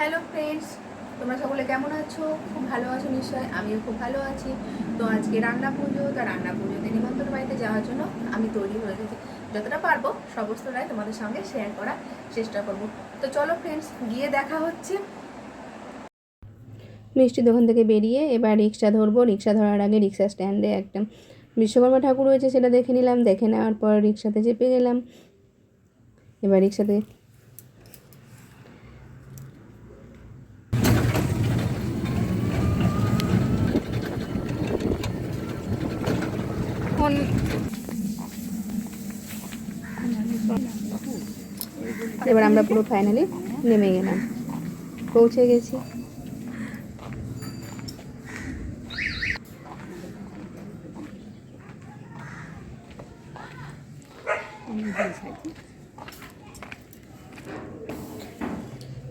Hello friends, তোমরা সকলে কেমন আছো? খুব ভালো আছো নিশ্চয়, আমিও খুব ভালো আছি। তো আজকে রান্না পুজো, তা রান্না পুজোতে নিমন্ত্রণ বাড়িতে যাওয়ার জন্য আমি তৈরি হয়ে গেছি। যতটা পারবো সমস্তটাই তোমাদের সঙ্গে শেয়ার করার চেষ্টা করব। তো চলো ফ্রেন্ডস, গিয়ে দেখা হচ্ছে। মিষ্টির দোকান থেকে বেরিয়ে এবার রিক্সা ধরবো। রিক্সা ধরার আগে রিক্সা স্ট্যান্ডে একটা বিশ্বকর্মা ঠাকুর রয়েছে, সেটা দেখে নিলাম। দেখে নেওয়ার পর রিক্সাতে চেপে গেলাম। এবার রিক্সাতে এবার আমরা পুরো ফাইনালি নেমে গেলাম, পৌঁছে গেছি।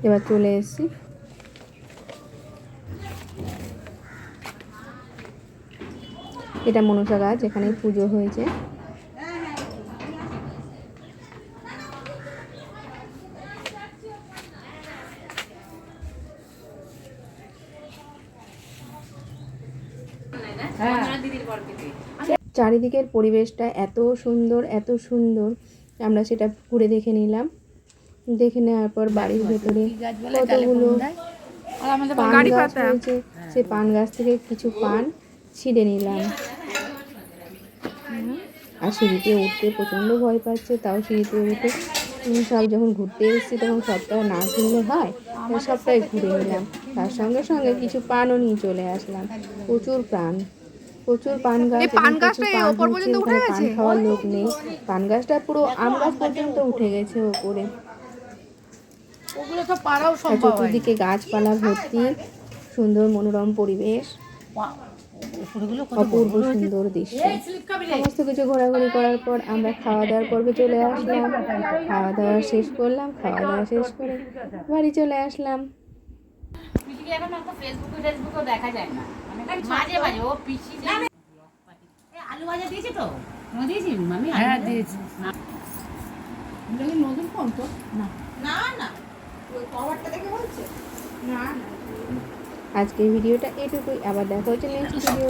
এবার চলে এসেছি। এটা মনসা গাছ, এখানে পুজো হয়েছে। চারিদিকের পরিবেশটা এত সুন্দর, এত সুন্দর। আমরা সেটা ঘুরে দেখে নিলাম। দেখে নেওয়ার পর বাড়ির ভেতরে কতগুলো পান গাছ রয়েছে, সেই পান গাছ থেকে কিছু পান ছিঁড়ে নিলাম। আর সিঁড়িতে উঠতে প্রচণ্ড ভয় পাচ্ছে, তাও সিঁড়িতে উঠে সব যখন ঘুরতে এসেছি তখন সবটা না ঘুরলে হয়, সবটাই ঘুরে নিলাম। তার সঙ্গে সঙ্গে কিছু পানও নিয়ে চলে আসলাম। প্রচুর পান গাছ, পান খাওয়ার লোক নেই। পান গাছটা পুরো আম গাছ পর্যন্ত উঠে গেছে ওপরে। চতুর্দিকে গাছপালা ভর্তি, সুন্দর মনোরম পরিবেশ, অপূর্ব সুন্দর দৃশ্য। সমস্ত কিছু ঘোরাঘুরি করার পর আমরা খাওয়া দাওয়ার পর্বে চলে আসলাম। খাওয়া দাওয়া শেষ করলাম, খাওয়া দাওয়া শেষ করে বাড়ি চলে আসলাম। আলু ভাজা দিয়েছি তো, দিয়েছি মামি। হ্যাঁ দিয়েছি। নতুন ফোন তো না না না, ওই কভারটা দেখে বলছে না। আজকের ভিডিওটা এটুকুই, আবার দেখা হচ্ছে নেক্সট ভিডিও।